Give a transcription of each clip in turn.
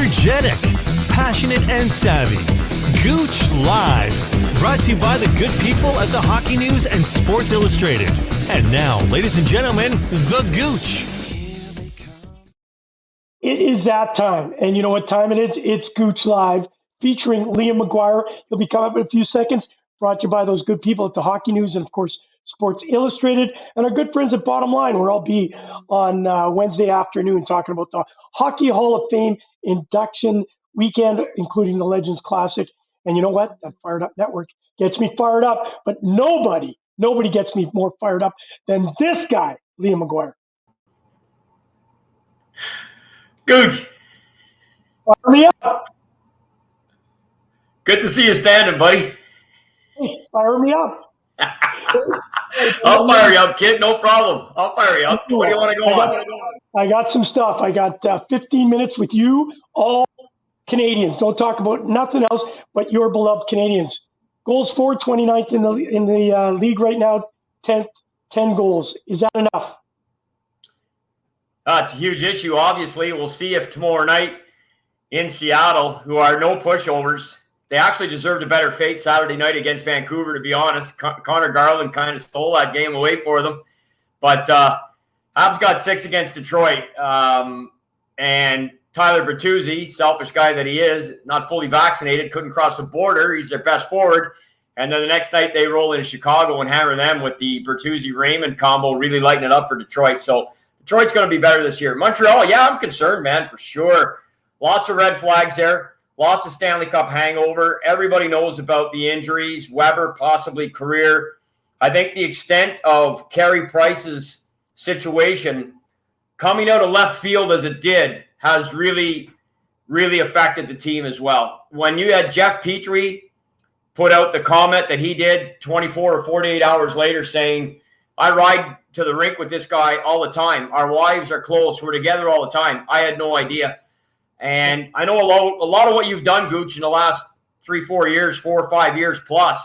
energetic, passionate, and savvy. Gouche Live, brought to you by the good people at the Hockey News and Sports Illustrated. And now, ladies and gentlemen, the Gouche. It is that time, and you know what time it is? It's Gouche Live, featuring Liam Maguire. He'll be coming up in a few seconds, brought to you by those good people at the Hockey News and, of course, Sports Illustrated, and our good friends at Bottom Line, where I'll be on Wednesday afternoon talking about the Hockey Hall of Fame induction weekend, including the Legends Classic. And you know what? That Fired Up Network gets me fired up, but nobody gets me more fired up than this guy, Liam Maguire. Gouche. Fire me up. Good to see you standing, buddy. Hey, fire me up. I'll fire you up, kid. No problem. I'll fire you up. What do you want to go on? I got some stuff. I got 15 minutes with you, all Canadians. Don't talk about nothing else but your beloved Canadians. Goals for 29th in the league right now, 10 goals. Is that enough? It's a huge issue, obviously. We'll see if tomorrow night in Seattle, who are no pushovers, they actually deserved a better fate Saturday night against Vancouver, to be honest. Connor Garland kind of stole that game away for them. But Habs got 6 against Detroit. And Tyler Bertuzzi, selfish guy that he is, not fully vaccinated, couldn't cross the border. He's their best forward. And then the next night they roll into Chicago and hammer them with the Bertuzzi-Raymond combo, really lighting it up for Detroit. So Detroit's going to be better this year. Montreal, yeah, I'm concerned, man, for sure. Lots of red flags there. Lots of Stanley Cup hangover. Everybody knows about the injuries. Weber, possibly career. I think the extent of Carey Price's situation coming out of left field as it did has really, really affected the team as well. When you had Jeff Petrie put out the comment that he did 24 or 48 hours later saying, I ride to the rink with this guy all the time. Our wives are close. We're together all the time. I had no idea. And I know a lot of what you've done, Gouche, in the last 3-4 years, 4 or 5 years plus,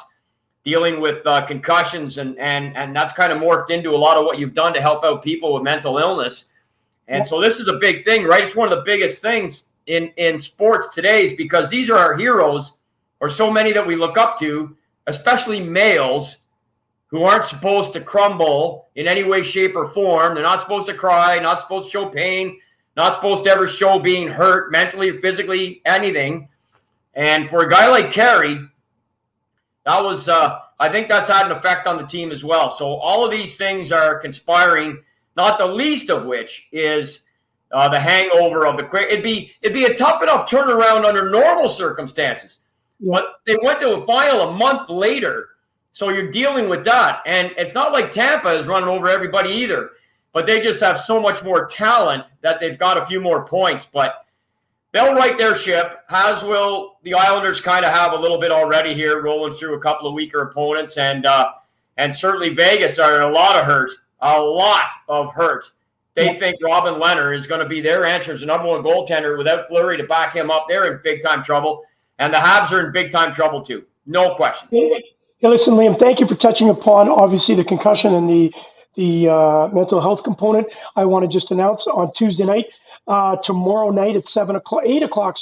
dealing with concussions, and that's kind of morphed into a lot of what you've done to help out people with mental illness. And so this is a big thing, right? It's one of the biggest things in sports today, is because these are our heroes, or so many that we look up to, especially males, who aren't supposed to crumble in any way, shape, or form. They're not supposed to cry, not supposed to show pain, not supposed to ever show being hurt mentally, physically, anything. And for a guy like Carey, that was, I think that's had an effect on the team as well. So all of these things are conspiring, not the least of which is the hangover of the quick. It'd be a tough enough turnaround under normal circumstances. But they went to a final a month later, so you're dealing with that. And it's not like Tampa is running over everybody either. But they just have so much more talent that they've got a few more points. But they'll right their ship, as will the Islanders kind of have a little bit already here, rolling through a couple of weaker opponents. And certainly Vegas are in a lot of hurt. They think Robin Leonard is going to be their answer as the number one goaltender. Without Fleury to back him up, they're in big-time trouble. And the Habs are in big-time trouble too. No question. Hey, listen, Liam, thank you for touching upon, obviously, the concussion and the mental health component. I want to just announce on Tuesday night, tomorrow night at 8 o'clock,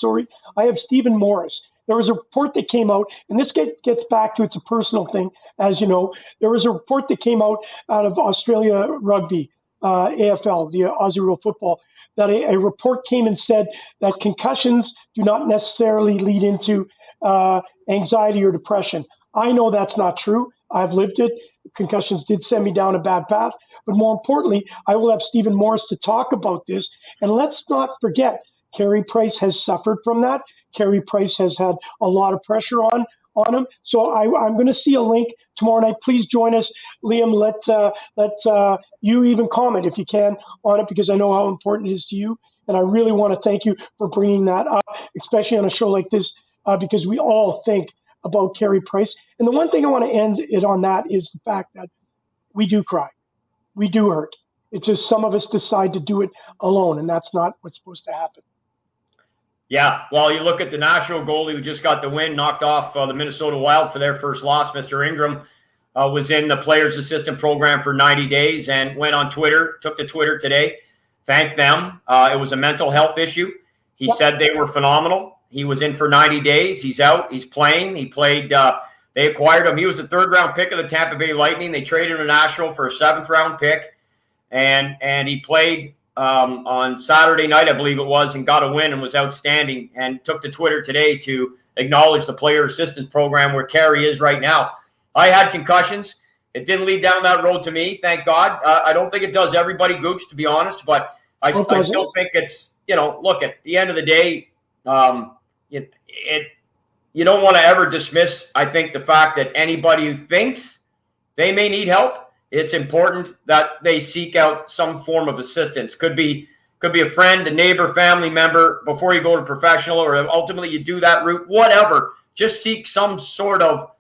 I have Stephen Morris. There was a report that came out, and this gets back to, it's a personal thing, as you know. There was a report that came out of Australia Rugby, AFL, the Aussie Rural Football, that a report came and said that concussions do not necessarily lead into anxiety or depression. I know that's not true. I've lived it. Concussions did send me down a bad path. But more importantly, I will have Stephen Morris to talk about this. And let's not forget, Carey Price has suffered from that. Carey Price has had a lot of pressure on him. So I'm going to see a link tomorrow night. Please join us. Liam, let you even comment, if you can, on it, because I know how important it is to you. And I really want to thank you for bringing that up, especially on a show like this, because we all think about Carey Price. And the one thing I want to end it on that is the fact that we do cry. We do hurt. It's just some of us decide to do it alone, and that's not what's supposed to happen. Yeah, well, you look at the Nashville goalie who just got the win, knocked off the Minnesota Wild for their first loss. Mr. Ingram was in the Players Assistant Program for 90 days and went on Twitter, took to Twitter today, thanked them. It was a mental health issue. He said they were phenomenal. He was in for 90 days. He's out. He's playing. He played. They acquired him. He was a third-round pick of the Tampa Bay Lightning. They traded him to Nashville for a seventh-round pick, and he played on Saturday night, I believe it was, and got a win and was outstanding. And took to Twitter today to acknowledge the player assistance program where Carey is right now. I had concussions. It didn't lead down that road to me, thank God. I don't think it does everybody, Gooch, to be honest, but I still think it's, look, at the end of the day, you don't want to ever dismiss, I think, the fact that anybody who thinks they may need help, it's important that they seek out some form of assistance. Could be a friend, a neighbor, family member before you go to professional, or ultimately you do that route, whatever. Just seek some sort of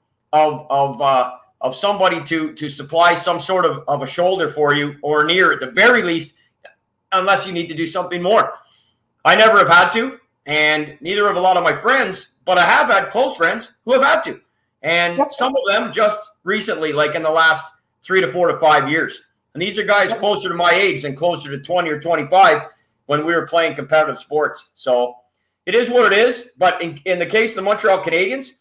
somebody to supply some sort of a shoulder for you, or an ear at the very least, unless you need to do something more. I never have had to, and neither have a lot of my friends, but I have had close friends who have had to. And some of them just recently, like in the last 3 to 4 to 5 years. And these are guys closer to my age than closer to 20 or 25 when we were playing competitive sports. So it is what it is. But in the case of the Montreal Canadiens,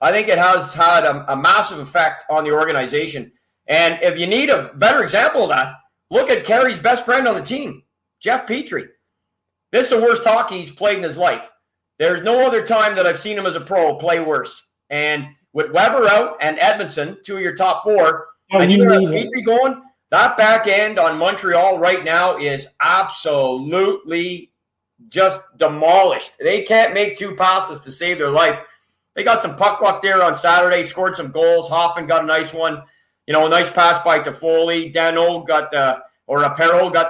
I think it has had a massive effect on the organization. And if you need a better example of that, look at Carey's best friend on the team, Jeff Petrie. This is the worst hockey he's played in his life. There's no other time that I've seen him as a pro play worse. And with Weber out and Edmondson, 2 of your top 4, and you have Petrie going, that back end on Montreal right now is absolutely just demolished. They can't make 2 passes to save their life. They got some puck luck there on Saturday, scored some goals. Hoffman got a nice one. A nice pass by Toffoli. Aparo got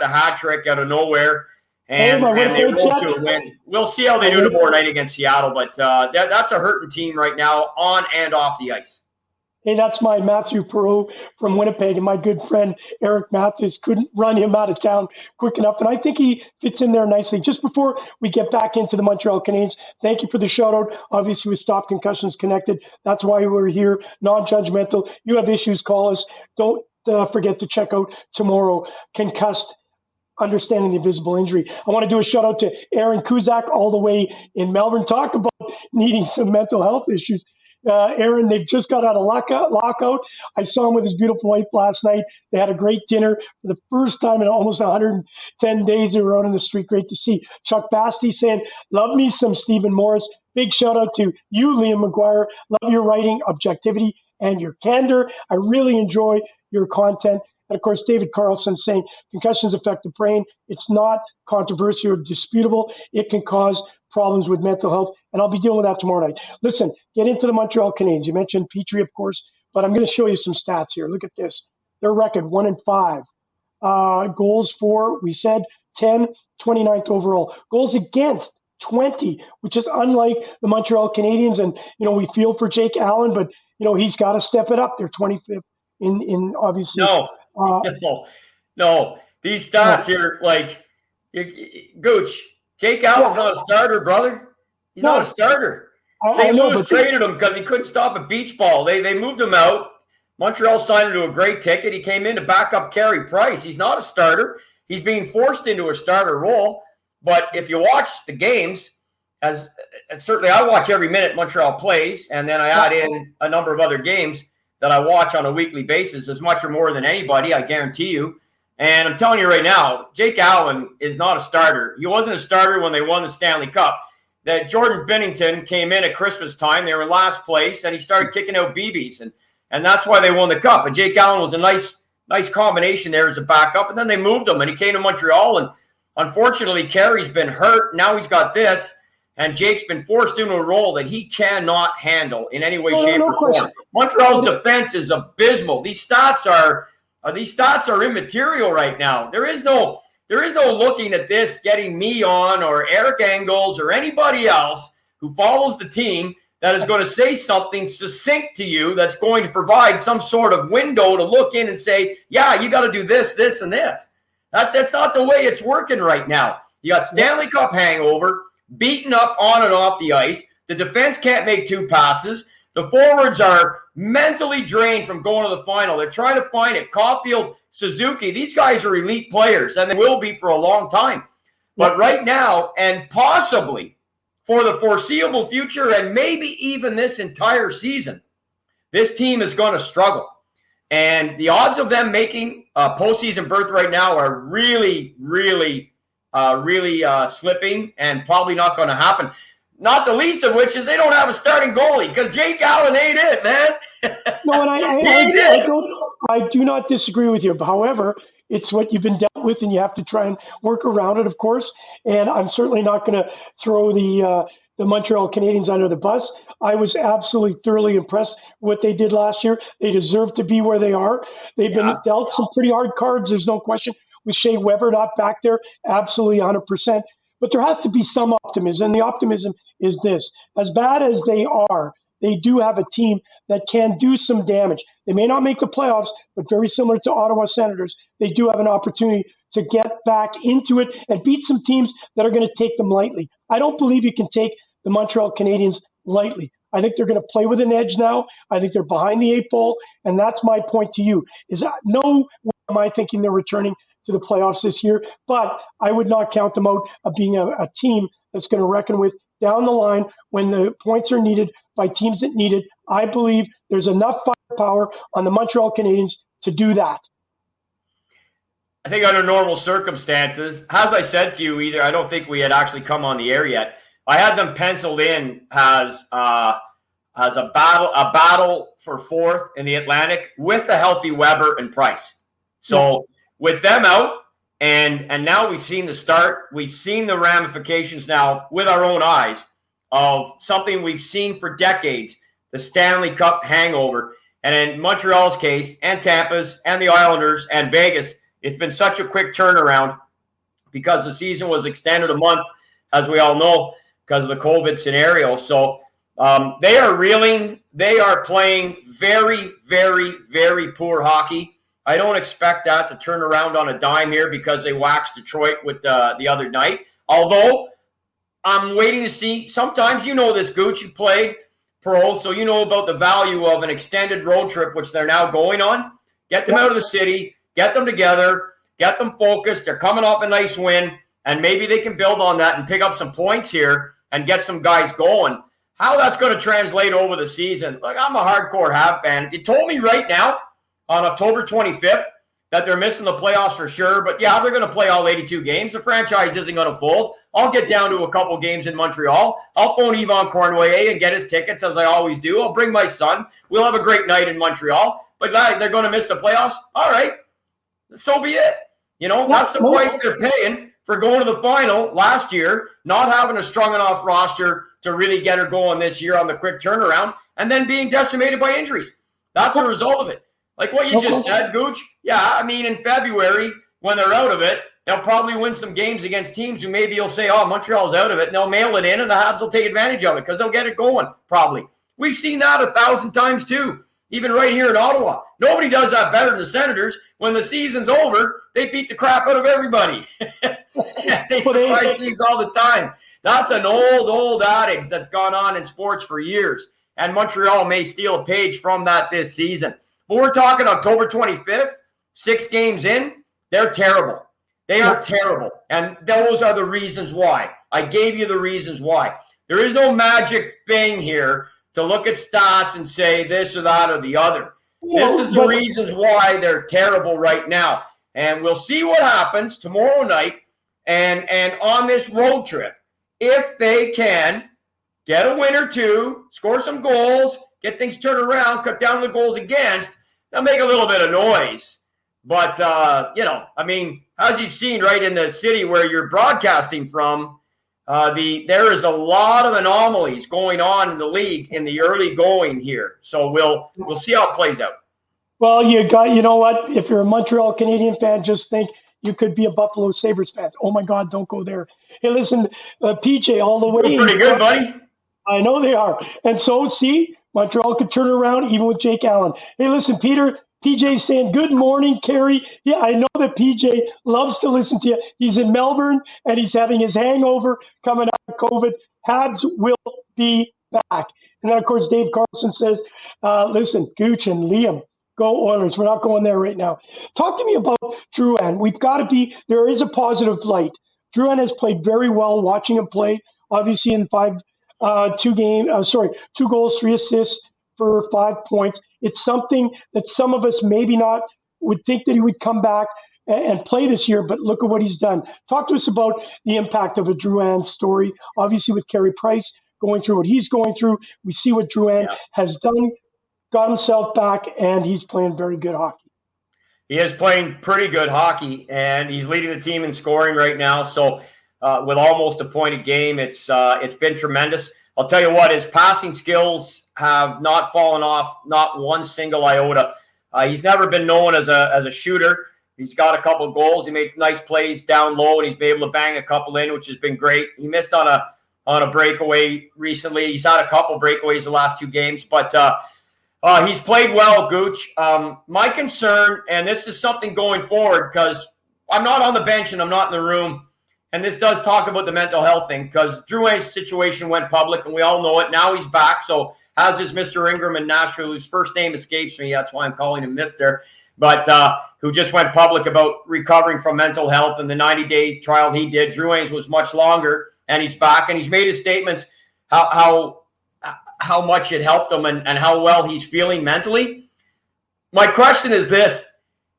the hat trick out of nowhere. And they rolled to a win. We'll see how they do tomorrow night against Seattle, but that's a hurting team right now on and off the ice. Hey, that's my Matthew Perot from Winnipeg, and my good friend Eric Matthews couldn't run him out of town quick enough, and I think he fits in there nicely. Just before we get back into the Montreal Canadiens, thank you for the shout-out. Obviously, with Stop Concussions Connected, that's why we're here, non-judgmental. You have issues, call us. Don't forget to check out tomorrow, Concussed, Understanding the Invisible Injury. I want to do a shout out to Aaron Kuzak all the way in Melbourne. Talk about needing some mental health issues. Aaron, they've just got out of lockout. I saw him with his beautiful wife last night. They had a great dinner for the first time in almost 110 days. They were out on the street. Great to see. Chuck Basti saying, love me some Stephen Morris. Big shout out to you, Liam Maguire. Love your writing, objectivity, and your candor. I really enjoy your content. And of course, David Carlson saying concussions affect the brain. It's not controversial or disputable. It can cause problems with mental health, and I'll be dealing with that tomorrow night. Listen, get into the Montreal Canadiens. You mentioned Petrie, of course, but I'm going to show you some stats here. Look at this. Their record, 1-5. Goals for, we said, 10, 29th overall. Goals against, 20, which is unlike the Montreal Canadiens. And, we feel for Jake Allen, but, he's got to step it up. They're 25th in obviously. No. These stats here, Gooch, Jake Allen's not a starter, brother. He's not a starter. St. Louis traded him because he couldn't stop a beach ball. They moved him out. Montreal signed him to a great ticket. He came in to back up Carey Price. He's not a starter. He's being forced into a starter role. But if you watch the games, as certainly I watch every minute Montreal plays, and then I add in a number of other games that I watch on a weekly basis, as much or more than anybody, I guarantee you. And I'm telling you right now, Jake Allen is not a starter. He wasn't a starter when they won the Stanley Cup. That Jordan Binnington came in at Christmas time. They were in last place, and he started kicking out BBs, and that's why they won the Cup. And Jake Allen was a nice combination there as a backup. And then they moved him, and he came to Montreal. And unfortunately, Carey's been hurt. Now he's got this, and Jake's been forced into a role that he cannot handle in any way, shape, or form. Montreal's defense is abysmal. These stats are immaterial right now. There is no looking at this, getting me on or Eric Engels or anybody else who follows the team that is going to say something succinct to you that's going to provide some sort of window to look in and say, yeah, you got to do this, this, and this. That's not the way it's working right now. You got Stanley Cup hangover, beaten up on and off the ice. The defense can't make 2 passes. The forwards are mentally drained from going to the final. They're trying to find it. Caulfield, Suzuki, these guys are elite players, and they will be for a long time. But right now, and possibly for the foreseeable future, and maybe even this entire season, this team is going to struggle. And the odds of them making a postseason berth right now are really, really, really slipping and probably not going to happen. Not the least of which is they don't have a starting goalie because Jake Allen ain't it, man. No, and I do not disagree with you. However, it's what you've been dealt with, and you have to try and work around it, of course. And I'm certainly not going to throw the Montreal Canadiens under the bus. I was absolutely thoroughly impressed with what they did last year. They deserve to be where they are. They've been dealt some pretty hard cards. There's no question. With Shea Weber not back there, absolutely 100%. But there has to be some optimism. And the optimism is this. As bad as they are, they do have a team that can do some damage. They may not make the playoffs, but very similar to Ottawa Senators, they do have an opportunity to get back into it and beat some teams that are going to take them lightly. I don't believe you can take the Montreal Canadiens lightly. I think they're going to play with an edge now. I think they're behind the eight ball. And that's my point to you, is that no way am I thinking they're returning to the playoffs this year, but I would not count them out of being a team that's going to reckon with down the line when the points are needed by teams that need it. I believe there's enough firepower on the Montreal Canadiens to do that. I think under normal circumstances, as I said to you, I don't think we had actually come on the air yet. I had them penciled in as a battle for fourth in the Atlantic with a healthy Weber and Price. So with them out, and now we've seen the start, we've seen the ramifications now with our own eyes of something we've seen for decades, the Stanley Cup hangover. And in Montreal's case, and Tampa's, and the Islanders, and Vegas, it's been such a quick turnaround because the season was extended a month, as we all know, because of the COVID scenario. So they are reeling. They are playing very, very, very poor hockey. I don't expect that to turn around on a dime here because they waxed Detroit with the other night. Although I'm waiting to see. Sometimes you know this, Gooch. You played pro, so you know about the value of an extended road trip, which they're now going on. Get them out of the city. Get them together. Get them focused. They're coming off a nice win, and maybe they can build on that and pick up some points here and get some guys going. How that's going to translate over the season, like I'm a hardcore Habs fan. If you told me right now on October 25th that they're missing the playoffs for sure, but yeah, they're going to play all 82 games. The franchise isn't going to fold. I'll get down to a couple games in Montreal. I'll phone Yvon Cornway and get his tickets, as I always do. I'll bring my son. We'll have a great night in Montreal. But they're going to miss the playoffs? All right. So be it. You know, that's the price they're paying for going to the final last year, not having a strong enough roster to really get her going this year on the quick turnaround, and then being decimated by injuries. That's the result of it. Like what you just said, Gooch. Yeah, I mean, in February, when they're out of it, they'll probably win some games against teams who maybe you'll say, oh, Montreal's out of it, and they'll mail it in, and the Habs will take advantage of it because they'll get it going, probably. We've seen that 1,000 times, too, even right here in Ottawa. Nobody does that better than the Senators. When the season's over, they beat the crap out of everybody. They surprise teams all the time. That's an old adage that's gone on in sports for years, and Montreal may steal a page from that this season. But we're talking October 25th, 6 games in, they're terrible. They are terrible, and those are the reasons why. I gave you the reasons why. There is no magic thing here to look at stats and say this or that or the other. This is the reasons why they're terrible right now. And we'll see what happens tomorrow night and on this road trip. If they can get a win or two, score some goals, get things turned around, cut down the goals against, they'll make a little bit of noise. But, I mean, as you've seen right in the city where you're broadcasting from, there is a lot of anomalies going on in the league in the early going here. So we'll see how it plays out. Well, you know what? If you're a Montreal Canadian fan, just think you could be a Buffalo Sabres fan. Oh, my God, don't go there. Hey, listen, PJ, all the way. They're pretty good, buddy. I know they are. And so, see, Montreal could turn around even with Jake Allen. Hey, listen, Peter, PJ's saying, good morning, Carrie. Yeah, I know that PJ loves to listen to you. He's in Melbourne, and he's having his hangover coming out of COVID. Habs will be back. And then, of course, Dave Carlson says, listen, Gooch and Liam, go Oilers. We're not going there right now. Talk to me about Drouin. We've got to be – there is a positive light. Drouin has played very well. Watching him play, obviously in 2 goals, 3 assists for 5 points. It's something that some of us maybe not would think that he would come back and play this year, but look at what he's done. Talk to us about the impact of a Drouin story. Obviously, with Carey Price going through what he's going through, we see what Drouin has done, got himself back, and he's playing very good hockey. He is playing pretty good hockey, and he's leading the team in scoring right now. So with almost a point a game, it's been tremendous. I'll tell you what, his passing skills have not fallen off, not one single iota. He's never been known as a shooter. He's got a couple of goals. He makes nice plays down low, and he's been able to bang a couple in, which has been great. He missed on a breakaway recently. He's had a couple breakaways the last 2 games, but he's played well, Gooch. My concern, and this is something going forward, because I'm not on the bench and I'm not in the room, and this does talk about the mental health thing, because Drouin's situation went public, and we all know it. Now he's back, so as is Mr. Ingram in Nashville, whose first name escapes me. That's why I'm calling him Mr., but who just went public about recovering from mental health, and the 90-day trial he did. Drouin's was much longer, and he's back, and he's made his statements how much it helped him and how well he's feeling mentally. My question is this.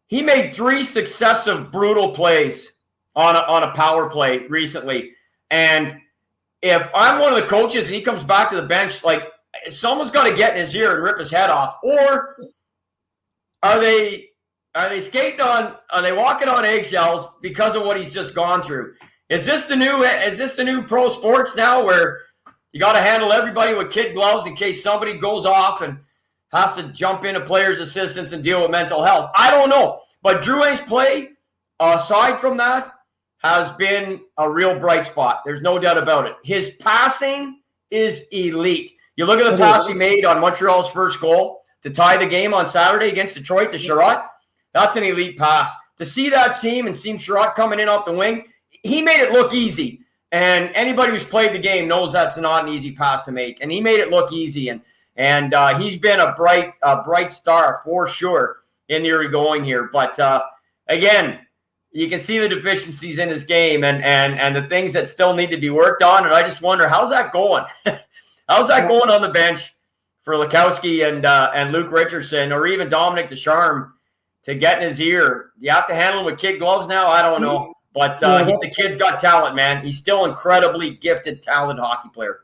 He made 3 successive brutal plays on a power play recently. And if I'm one of the coaches and he comes back to the bench, like, someone's got to get in his ear and rip his head off. Or are they skating on? Are they walking on eggshells because of what he's just gone through? Is this the new pro sports now, where you got to handle everybody with kid gloves in case somebody goes off and has to jump into players' assistance and deal with mental health? I don't know. But Drouin's play, aside from that, has been a real bright spot. There's no doubt about it. His passing is elite. You look at the pass he made on Montreal's first goal to tie the game on Saturday against Detroit to Sherratt. That's an elite pass. To see that seam and see Sherratt coming in off the wing, he made it look easy. And anybody who's played the game knows that's not an easy pass to make. And he made it look easy. And he's been a bright star for sure in the early going here. But again, you can see the deficiencies in his game and the things that still need to be worked on. And I just wonder, how's that going? How's that going on the bench for Lukowski and Luke Richardson, or even Dominic Ducharme, to get in his ear? You have to handle him with kid gloves now? I don't know. But the kid's got talent, man. He's still incredibly gifted, talented hockey player.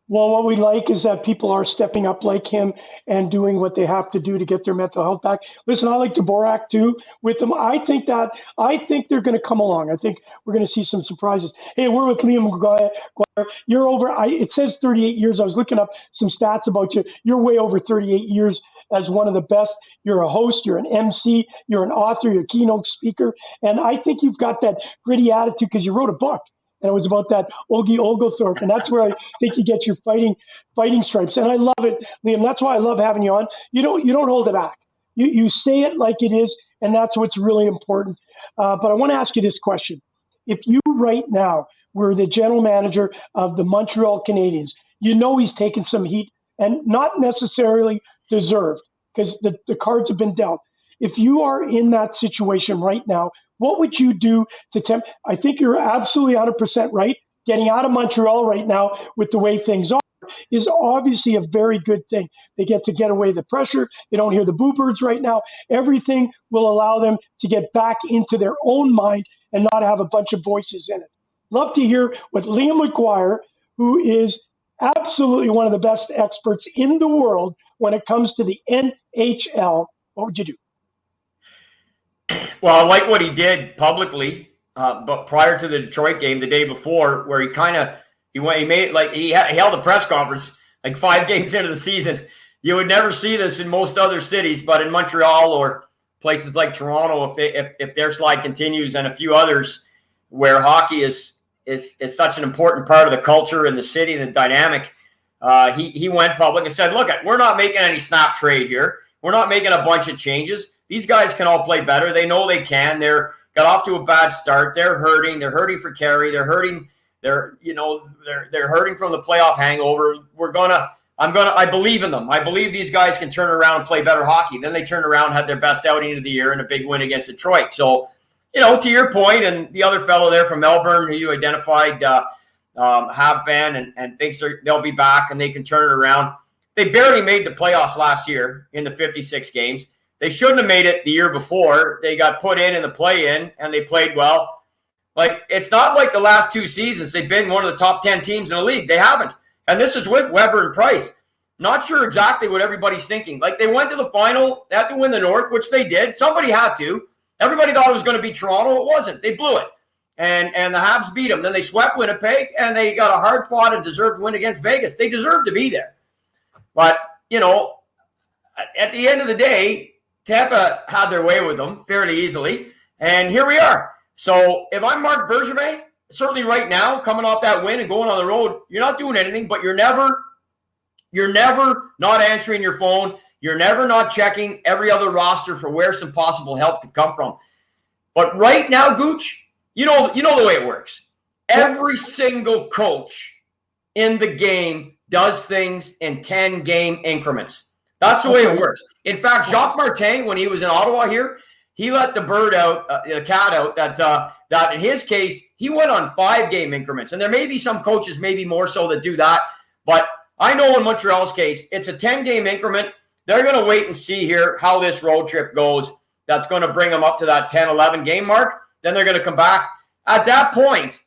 Well, what we like is that people are stepping up like him and doing what they have to do to get their mental health back. Listen, I like Dvorak too with them. I think they're going to come along. I think we're going to see some surprises. Hey, we're with Liam Maguire. You're over. It says 38 years. I was looking up some stats about you. You're way over 38 years as one of the best. You're a host, you're an MC, you're an author, you're a keynote speaker. And I think you've got that gritty attitude because you wrote a book. And it was about that Ogie Oglethorpe. And that's where I think you get your fighting stripes. And I love it, Liam. That's why I love having you on. You don't hold it back. You say it like it is, and that's what's really important. But I want to ask you this question. If you right now were the general manager of the Montreal Canadiens, you know he's taken some heat, and not necessarily deserved, because the cards have been dealt. If you are in that situation right now, what would you do to tempt? I think you're absolutely 100% right. Getting out of Montreal right now with the way things are is obviously a very good thing. They get to get away the pressure. They don't hear the boo birds right now. Everything will allow them to get back into their own mind and not have a bunch of voices in it. Love to hear what Liam Maguire, who is absolutely one of the best experts in the world when it comes to the NHL, what would you do? Well, I like what he did publicly, but prior to the Detroit game, the day before, where he held a press conference like 5 games into the season. You would never see this in most other cities, but in Montreal or places like Toronto, if their slide continues, and a few others where hockey is such an important part of the culture and the city and the dynamic, he went public and said, look, we're not making any snap trade here. We're not making a bunch of changes. These guys can all play better. They know they can. They're got off to a bad start. They're hurting. They're hurting for Carey. They're hurting. They're hurting from the playoff hangover. I believe in them. I believe these guys can turn around and play better hockey. Then they turned around, had their best outing of the year, and a big win against Detroit. So to your point, and the other fellow there from Melbourne who you identified, Hab fan, and thinks they'll be back and they can turn it around. They barely made the playoffs last year in the 56 games. They shouldn't have made it the year before. They got put in the play-in, and they played well. Like, it's not like the last 2 seasons they've been one of the top 10 teams in the league. They haven't. And this is with Weber and Price. Not sure exactly what everybody's thinking. Like, they went to the final. They had to win the North, which they did. Somebody had to. Everybody thought it was going to be Toronto. It wasn't. They blew it. And the Habs beat them. Then they swept Winnipeg, and they got a hard-fought and deserved win against Vegas. They deserved to be there. But, at the end of the day, Tampa had their way with them fairly easily. And here we are. So if I'm Marc Bergevin, certainly right now, coming off that win and going on the road, you're not doing anything, but you're never not answering your phone. You're never not checking every other roster for where some possible help could come from. But right now, Gooch, you know the way it works. Every single coach in the game does things in 10-game increments. That's the way it works. In fact, Jacques Martin, when he was in Ottawa here, he let the cat out that in his case, he went on 5-game increments. And there may be some coaches, maybe more so, that do that. But I know in Montreal's case, it's a 10-game increment. They're going to wait and see here how this road trip goes. That's going to bring them up to that 10, 11 game mark. Then they're going to come back. At that point,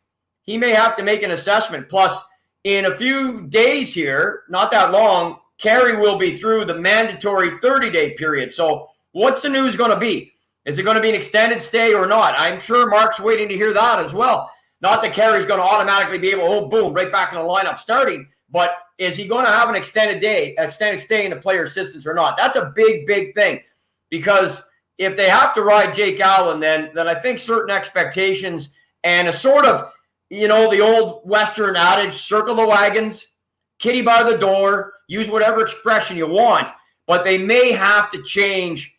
he may have to make an assessment. Plus, in a few days here, not that long, Carey will be through the mandatory 30-day period. So what's the news going to be? Is it going to be an extended stay or not? I'm sure Mark's waiting to hear that as well. Not that Carey's going to automatically be able, boom, right back in the lineup starting. But is he going to have an extended stay in the player assistance or not? That's a big, big thing. Because if they have to ride Jake Allen, then I think certain expectations and a sort of, the old Western adage, circle the wagons, kitty by the door, use whatever expression you want, but they may have to change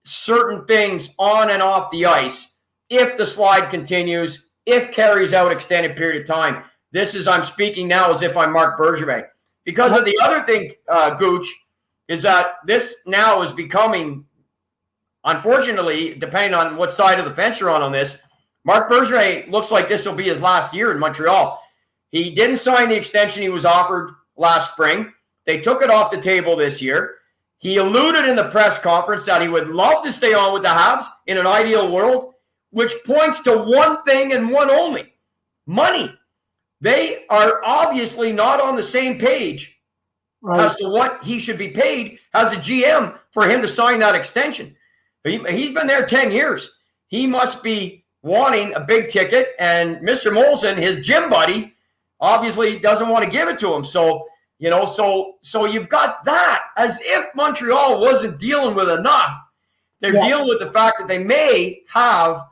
certain things on and off the ice if the slide continues, if Carey's out extended period of time. I'm speaking now as if I'm Marc Bergevin. Because of the other thing, Gooch, is that this now is becoming, unfortunately, depending on what side of the fence you're on this, Marc Bergevin looks like this will be his last year in Montreal. He didn't sign the extension he was offered last spring. They took it off the table this year. He alluded in the press conference that he would love to stay on with the Habs in an ideal world, which points to one thing and one only: money. They are obviously not on the same page as to what he should be paid as a GM for him to sign that extension. He's been there 10 years. He must be wanting a big ticket, and Mr. Molson, his gym buddy, obviously doesn't want to give it to him. So, so you've got that, as if Montreal wasn't dealing with enough. They're dealing with the fact that they may have,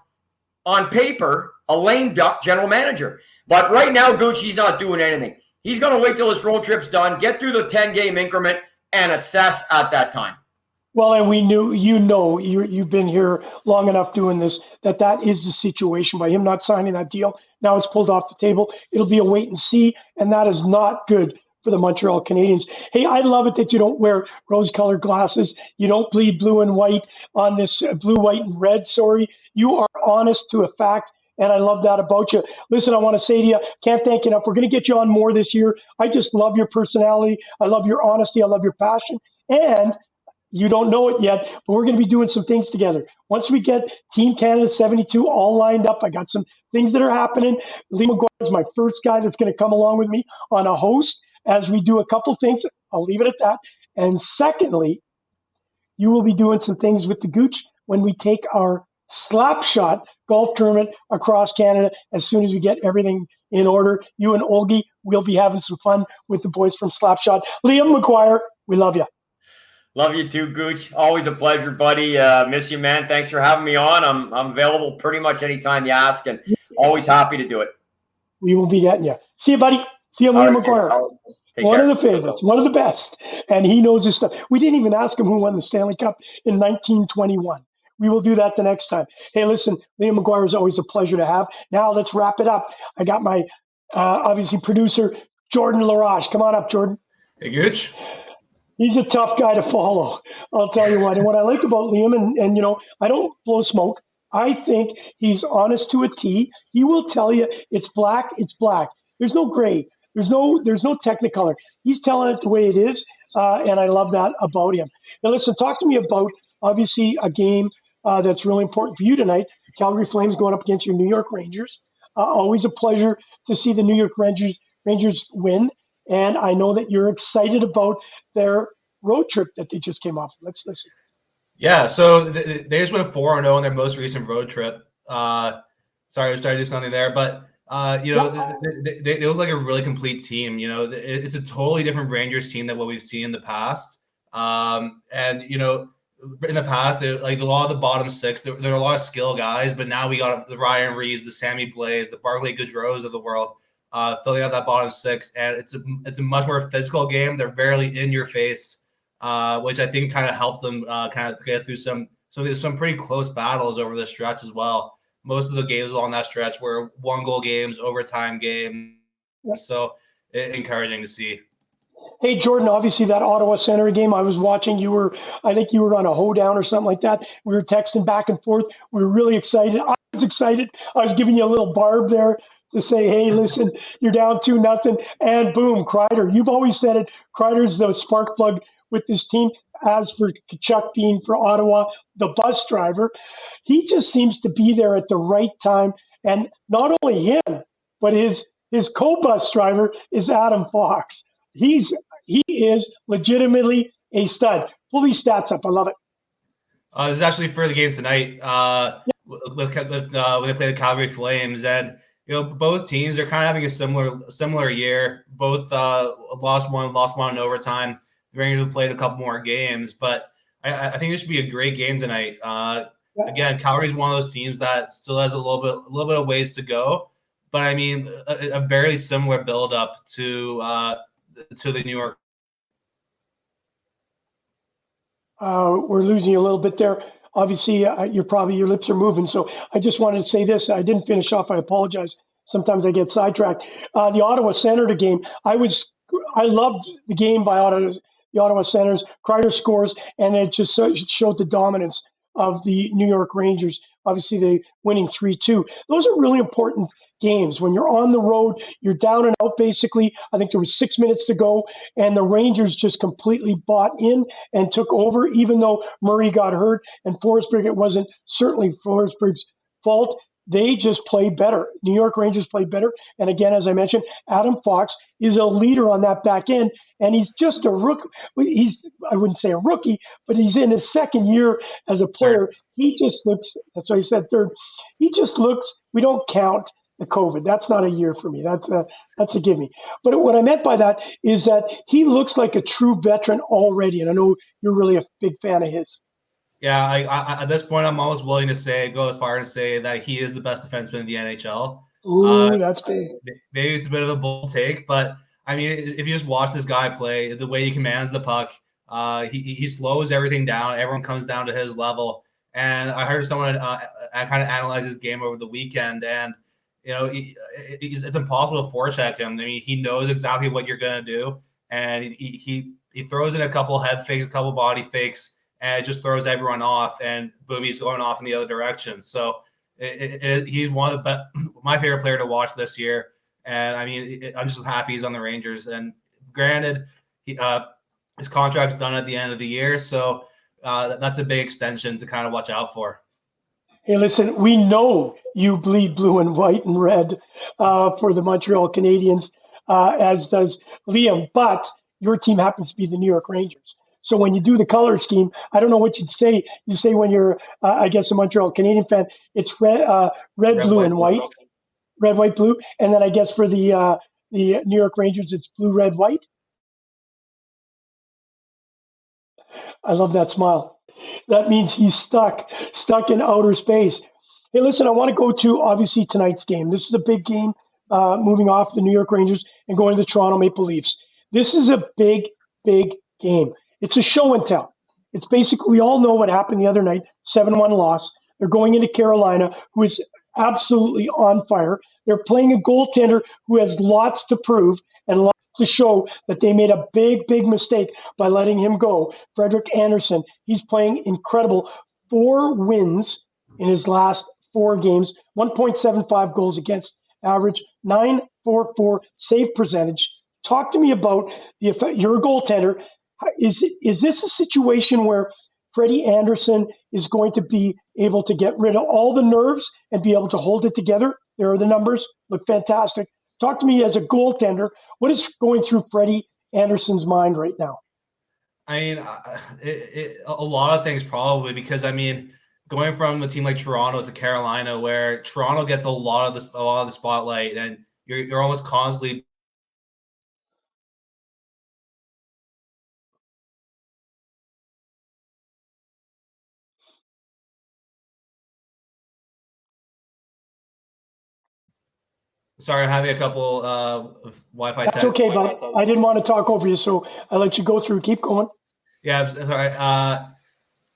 on paper, a lame duck general manager. But right now, Gooch, he's not doing anything. He's going to wait till his road trip's done, get through the 10-game increment, and assess at that time. Well, and we knew, you've been here long enough doing this, that is the situation. By him not signing that deal, now it's pulled off the table. It'll be a wait and see, and that is not good for the Montreal Canadiens. Hey, I love it that you don't wear rose-colored glasses. You don't bleed blue and white on this blue, white, and red story. You are honest to a fact, and I love that about you. Listen, I want to say to you, can't thank you enough. We're going to get you on more this year. I just love your personality. I love your honesty. I love your passion. And you don't know it yet, but we're going to be doing some things together. Once we get Team Canada 72 all lined up, I got some things that are happening. Liam Maguire is my first guy that's going to come along with me on a host as we do a couple things. I'll leave it at that. And secondly, you will be doing some things with the Gooch when we take our Slapshot golf tournament across Canada. As soon as we get everything in order, you and Olgie will be having some fun with the boys from Slapshot. Liam Maguire, we love you. Love you too, Gooch. Always a pleasure, buddy. Miss you, man. Thanks for having me on. I'm available pretty much anytime you ask, and always happy to do it. We will be getting you. See you, buddy. See you, Liam Maguire. One of the favorites, one of the best, and he knows his stuff. We didn't even ask him who won the Stanley Cup in 1921. We will do that the next time. Hey, listen, Liam Maguire is always a pleasure to have. Now let's wrap it up. I got my, obviously, producer, Jordan Laroche. Come on up, Jordan. Hey, Gooch. He's a tough guy to follow. I'll tell you what. And what I like about Liam, and I don't blow smoke. I think he's honest to a T. He will tell you it's black, it's black. There's no gray. There's no technicolor. He's telling it the way it is, and I love that about him. Now, listen, talk to me about obviously a game that's really important for you tonight. Calgary Flames going up against your New York Rangers. Always a pleasure to see the New York Rangers win, and I know that you're excited about their road trip that they just came off. Let's listen. Yeah, so they just went 4-0 in their most recent road trip. Sorry, I was trying to do something there, but they look like a really complete team. It's a totally different Rangers team than what we've seen in the past. And in the past, like a lot of the bottom six, there are a lot of skill guys, but now we got the Ryan Reeves, the Sammy Blaze, the Barclay Goodrows of the world filling out that bottom six, and it's a much more physical game. They're very in your face. Which I think kind of helped them kind of get through some pretty close battles over the stretch as well. Most of the games along that stretch were 1-goal games, overtime games. So encouraging to see. Hey, Jordan, obviously that Ottawa Center game I was watching, I think you were on a hoedown or something like that. We were texting back and forth. We were really excited. I was excited. I was giving you a little barb there to say, hey, listen, you're down 2-0, and boom, Kreider. You've always said it. Kreider's the spark plug with this team. As for Kachuk being for Ottawa, the bus driver, he just seems to be there at the right time. And not only him, but his co-bus driver is Adam Fox. He is legitimately a stud. Pull these stats up. I love it. This is actually for the game tonight when they play the Calgary Flames, and both teams are kind of having a similar year. Both lost one in overtime. The Rangers have played a couple more games, but I think this should be a great game tonight. Again, Calgary's one of those teams that still has a little bit of ways to go, but I mean a very similar build-up to the New York. We're losing you a little bit there. Obviously, your lips are moving. So I just wanted to say this. I didn't finish off. I apologize. Sometimes I get sidetracked. The Ottawa Senator game. I loved the game by the Ottawa Senators. Kreider scores, and it just showed the dominance of the New York Rangers. Obviously, they winning 3-2. Those are really important games. When you're on the road, you're down and out basically. I think there was 6 minutes to go, and the Rangers just completely bought in and took over, even though Murray got hurt and Forsberg, it wasn't certainly Forsberg's fault. They just played better. New York Rangers played better. And again, as I mentioned, Adam Fox is a leader on that back end, and he's just a rookie. I wouldn't say a rookie, but he's in his second year as a player. He just looks, that's why I said third. He just looks, we don't count the COVID. That's not a year for me. That's a give me. But what I meant by that is that he looks like a true veteran already. And I know you're really a big fan of his. Yeah, I at this point, I'm almost willing to go as far as say that he is the best defenseman in the NHL. Ooh, that's big. Maybe it's a bit of a bold take, but I mean, if you just watch this guy play, the way he commands the puck, he slows everything down. Everyone comes down to his level. And I heard someone kind of analyze his game over the weekend, and it's impossible to forecheck him. I mean, he knows exactly what you're going to do, and he throws in a couple head fakes, a couple body fakes, and it just throws everyone off, and boom, he's going off in the other direction. So he's one of my favorite player to watch this year. And I mean, I'm just happy he's on the Rangers. And granted, his contract's done at the end of the year, so that's a big extension to kind of watch out for. Hey, listen, we know you bleed blue and white and red for the Montreal Canadiens, as does Liam, but your team happens to be the New York Rangers. So when you do the color scheme, I don't know what you'd say. You say when you're, I guess, a Montreal Canadian fan, it's red, blue, and white. Red, white, blue. And then I guess for the New York Rangers, it's blue, red, white. I love that smile. That means he's stuck in outer space. Hey, listen, I want to go to, obviously, tonight's game. This is a big game, moving off the New York Rangers and going to the Toronto Maple Leafs. This is a big, big game. It's a show and tell. It's basically, we all know what happened the other night, 7-1 loss. They're going into Carolina, who is absolutely on fire. They're playing a goaltender who has lots to prove and lots to show that they made a big, big mistake by letting him go. Frederik Andersen, he's playing incredible. 4 wins in his last 4 games, 1.75 goals against average, 9.44 save percentage. Talk to me about the effect. You're a goaltender. Is this a situation where Freddie Anderson is going to be able to get rid of all the nerves and be able to hold it together? There are the numbers, look fantastic. Talk to me as a goaltender. What is going through Freddie Anderson's mind right now? I mean, a lot of things probably, because I mean, going from a team like Toronto to Carolina, where Toronto gets a lot of the spotlight, and you're almost constantly. Sorry, I'm having a couple of Wi-Fi. That's okay, but I didn't want to talk over you, so I let you go through. Keep going. Yeah, sorry.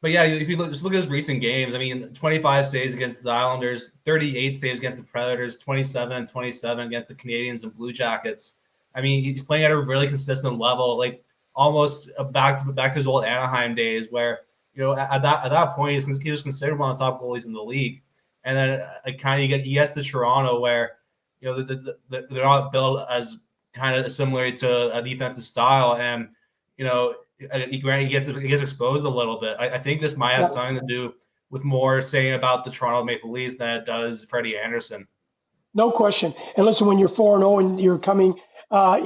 But yeah, if you just look at his recent games, I mean, 25 saves against the Islanders, 38 saves against the Predators, 27 and 27 against the Canadiens and Blue Jackets. I mean, he's playing at a really consistent level, like almost back to his old Anaheim days, where at that point he was considered one of the top goalies in the league. And then he gets to Toronto, where they're not built as kind of similar to a defensive style, and he gets exposed a little bit. I think this might have something to do with more saying about the Toronto Maple Leafs than it does Freddie Anderson. No question. And listen, when you're 4-0 and you're coming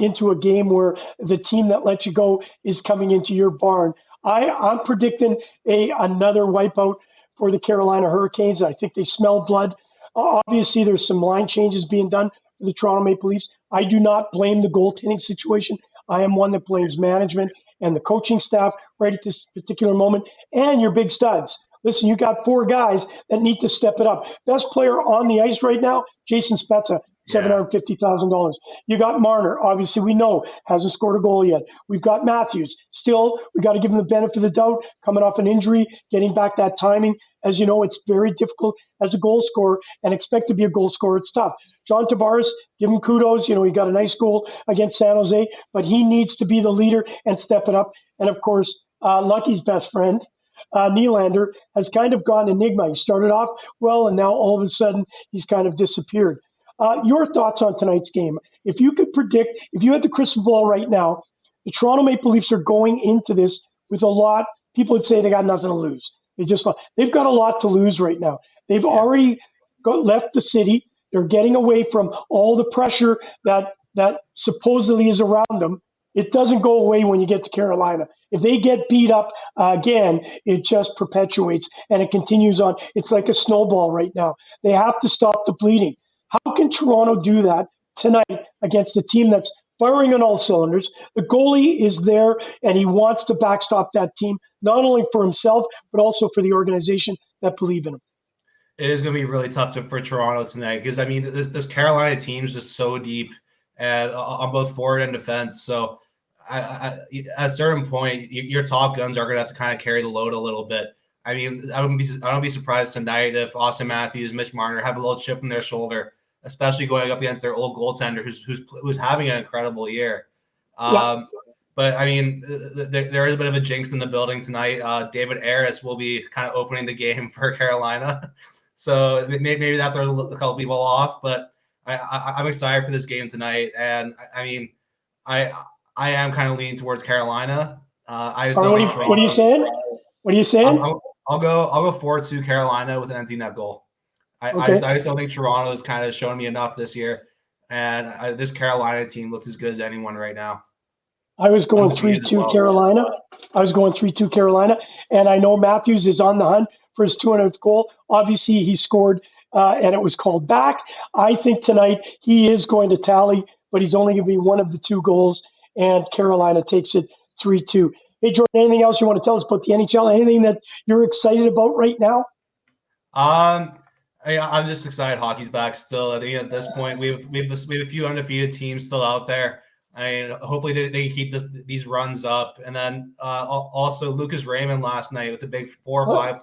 into a game where the team that lets you go is coming into your barn, I'm predicting another wipeout for the Carolina Hurricanes. I think they smell blood. Obviously, there's some line changes being done for the Toronto Maple Leafs. I do not blame the goaltending situation. I am one that blames management and the coaching staff right at this particular moment, and your big studs. Listen, you got 4 guys that need to step it up. Best player on the ice right now, Jason Spezza, $750,000. You got Marner, obviously we know, hasn't scored a goal yet. We've got Matthews. Still, we got to give him the benefit of the doubt, coming off an injury, getting back that timing. As you know, it's very difficult as a goal scorer, and expect to be a goal scorer. It's tough. John Tavares, give him kudos. He got a nice goal against San Jose, but he needs to be the leader and step it up. And of course, Lucky's best friend, Nylander, has kind of gone enigma. He started off well, and now all of a sudden he's kind of disappeared. Your thoughts on tonight's game? If you could predict, if you had the crystal ball right now, the Toronto Maple Leafs are going into this with a lot. People would say they got nothing to lose. They've got a lot to lose right now. They've already left the city. They're getting away from all the pressure that supposedly is around them. It doesn't go away when you get to Carolina. If they get beat up again, it just perpetuates and it continues on. It's like a snowball right now. They have to stop the bleeding. How can Toronto do that tonight against a team that's firing on all cylinders? The goalie is there, and he wants to backstop that team, not only for himself, but also for the organization that believe in him. It is going to be really tough for Toronto tonight, because, I mean, this Carolina team is just so deep and on both forward and defense. So at a certain point, your top guns are going to have to kind of carry the load a little bit. I mean, I don't be surprised tonight if Austin Matthews, Mitch Marner have a little chip on their shoulder, especially going up against their old goaltender who's having an incredible year. But I mean, there is a bit of a jinx in the building tonight. David Ayres will be kind of opening the game for Carolina, so maybe that throws a couple people off. But I'm excited for this game tonight, and I mean, I am kind of leaning towards Carolina. What are you saying? What are you saying? I'll go 4-2 Carolina with an empty net goal. I just don't think Toronto has kind of shown me enough this year, and this Carolina team looks as good as anyone right now. I was going 3-2 Carolina. And I know Matthews is on the hunt for his 200th goal. Obviously, he scored, and it was called back. I think tonight he is going to tally, but he's only going to be one of the 2 goals, and Carolina takes it 3-2. Hey, Jordan, anything else you want to tell us about the NHL? Anything that you're excited about right now? I'm just excited hockey's back still. I think at this point we have a few undefeated teams still out there. I mean, hopefully they can keep these runs up. And then also Lucas Raymond last night with a big 4 or 5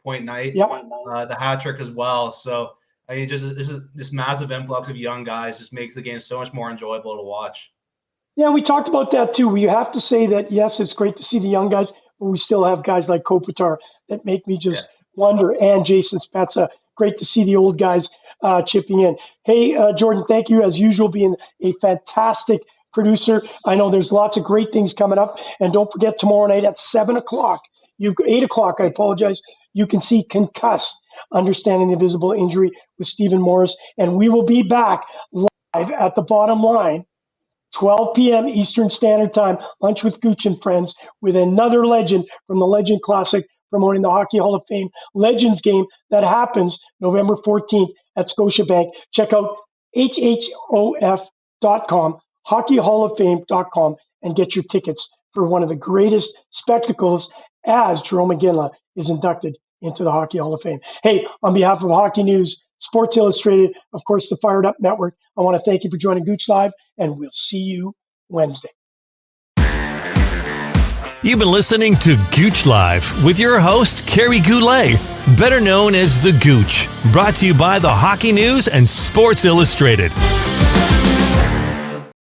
point night, the hat trick as well. So I mean, just this massive influx of young guys just makes the game so much more enjoyable to watch. Yeah, we talked about that too. We have to say that, yes, it's great to see the young guys, but we still have guys like Kopitar that make me just Wonder and Jason Spezza. Great to see the old guys chipping in. Hey, Jordan, thank you as usual, being a fantastic producer. I know there's lots of great things coming up. And don't forget tomorrow night at 7 o'clock, 8 o'clock, I apologize. You can see Concussed, Understanding the Invisible Injury with Stephen Morris. And we will be back live at the Bottom Line, 12 p.m. Eastern Standard Time, lunch with Gooch and friends, with another legend from the Legend Classic, promoting the Hockey Hall of Fame Legends game that happens November 14th at Scotiabank. Check out hhof.com, hockeyhalloffame.com, and get your tickets for one of the greatest spectacles as Jerome McGinley is inducted into the Hockey Hall of Fame. Hey, on behalf of Hockey News, Sports Illustrated, of course, the Fired Up Network, I want to thank you for joining Gooch Live, and we'll see you Wednesday. You've been listening to Gooch Live with your host, Kerry Goulet, better known as The Gooch, brought to you by the Hockey News and Sports Illustrated.